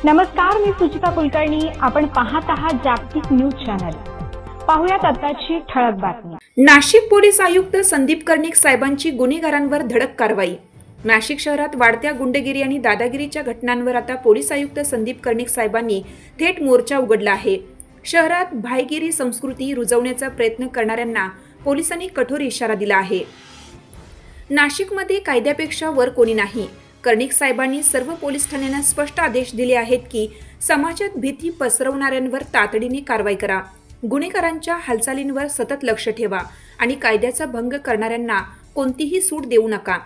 नमस्कार, मी सुचिता कुलकर्णी. आपण पाहत आहात जागतिक न्यूज चॅनल. पाहुयात आताची ठळक बातमी. नाशिक पोलीस आयुक्त संदीप कर्णिक साहेबांची गुन्हेगारांवर धडक कारवाई. नाशिक शहरात वाढत्या गुंडगिरी आणि दादागिरीच्या घटनांवर आता पोलीस आयुक्त संदीप कर्णिक साहेबांनी थेट मोर्चा उघडला आहे. शहरात भाईगिरी संस्कृती रुजवण्याचा प्रयत्न करणाऱ्यांना पोलिसांनी कठोर इशारा दिला आहे. नाशिकमध्ये कायद्यापेक्षा वर कोणी नाही. कर्णिक साहेबांनी सर्व पोलीस ठाण्यांना स्पष्ट आदेश दिले आहेत की समाजात भीती पसरवणाऱ्यांवर तातडीने कारवाई करा, गुन्हेगारांच्या हालचालींवर सतत लक्ष ठेवा आणि कायद्याचा भंग करणाऱ्यांना कोणतीही सूट देऊ नका.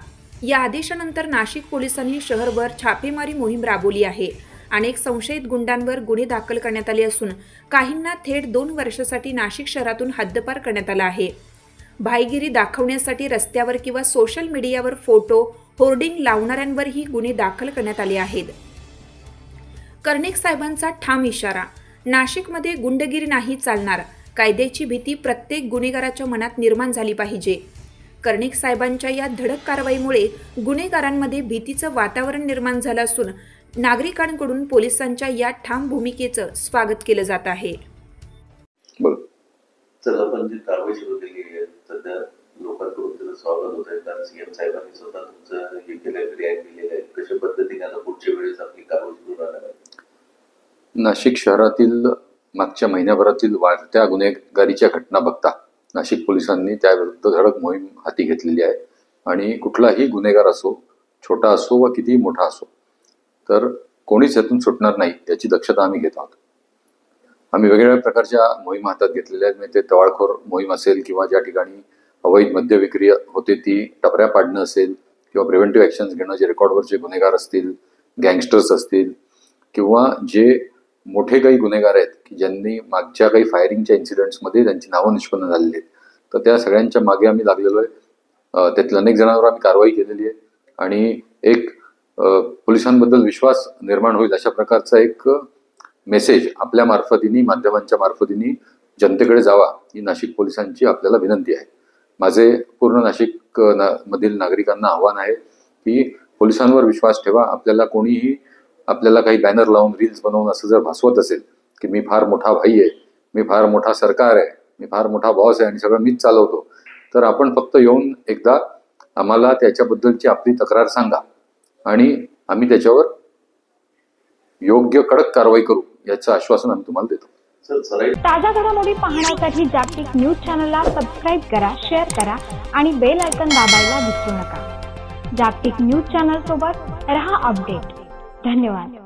या आदेशानंतर नाशिक पोलिसांनी शहरभर छापेमारी मोहीम राबवली आहे. अनेक संशयित गुंडांवर गुन्हे दाखल करण्यात आले असून काहींना थेट 2 वर्षासाठी नाशिक शहरातून हद्दपार करण्यात आला आहे. भाईगिरी दाखवण्यासाठी रस्त्यावर किंवा सोशल मीडियावर फोटो, होर्डिंग लावणाऱ्यांवरही गुन्हे दाखल करण्यात आले आहेत. कर्णिक साहेबांचा ठाम इशारा. नाशिकमध्ये गुंडगिरी नाही चालणार. कायद्याची भीती प्रत्येक गुन्हेगाराच्या मनात निर्माण झाली पाहिजे. कर्णिक साहेबांच्या या धडक कारवाईमुळे गुन्हेगारांमध्ये भीतीचं वातावरण निर्माण झालं असून नागरिकांकडून पोलिसांच्या या ठाम भूमिकेचं स्वागत केलं जात आहे. तर आपण जी कारवाई सुरू केली आहे सध्या लोकांकडून त्याचं स्वागत होत आहे, कारण सीएम साहेबांनी स्वतः तुमचं हे केलं, रिॲक्ट केलेलं आहे. कशा पद्धतीने आता पुढच्या वेळेस आपली कारवाई सुरू राहणार आहे? नाशिक शहरातील मागच्या महिन्याभरातील वाढत्या गुन्हेगारीच्या घटना बघता नाशिक पोलिसांनी त्याविरुद्ध धडक मोहीम हाती घेतलेली आहे. आणि कुठलाही गुन्हेगार असो, छोटा असो व कितीही मोठा असो, तर कोणीच यातून सुटणार नाही याची दक्षता आम्ही घेत आहोत. आम्ही वेगवेगळ्या प्रकारच्या मोहीम हातात घेतलेल्या आहेत. म्हणजे ते टवाळखोर मोहीम असेल किंवा ज्या ठिकाणी अवैध मद्य विक्री होते ती टपऱ्या पाडणं असेल किंवा प्रिव्हेंटिव्ह ॲक्शन्स घेणं, जे रेकॉर्डवरचे गुन्हेगार असतील, गँगस्टर्स असतील किंवा जे मोठे काही गुन्हेगार आहेत की ज्यांनी मागच्या काही फायरिंगच्या इन्सिडेंट्समध्ये त्यांची नावं निष्पन्न झालेली आहेत, तर त्या सगळ्यांच्या मागे आम्ही लागलेलो आहे. त्यातील अनेक जणांवर आम्ही कारवाई केलेली आहे आणि एक पोलिसांबद्दल विश्वास निर्माण होईल अशा प्रकारचा एक मेसेज आपल्या मार्फतीने, माध्यमांच्या मार्फतीने जनतेकडे जावा ही नाशिक पोलिसांची आपल्याला विनंती आहे. माझे पूर्ण नाशिक मधील नागरिकांना आव्हान आहे की पोलिसांवर विश्वास ठेवा. आपल्याला काही बॅनर लावून, रील्स बनवून असं जर भासवत असेल की मी फार मोठा भाई आहे, मी फार मोठा सरकार आहे, मी फार मोठा बॉस आहे आणि सगळं मीच चालवतो, तर आपण फक्त येऊन एकदा आम्हाला त्याच्याबद्दलची आपली तक्रार सांगा आणि आम्ही त्याच्यावर योग्य कडक कारवाई करू याचं आश्वासन आम्ही तुम्हाला देतो. ताज्या घडामोडी पाहण्यासाठी जागतिक न्यूज चॅनलला सबस्क्राईब करा, शेअर करा आणि बेल आयकॉन दाबायला विसरू नका. जागतिक न्यूज चॅनल सोबत रहा अपडेट. धन्यवाद.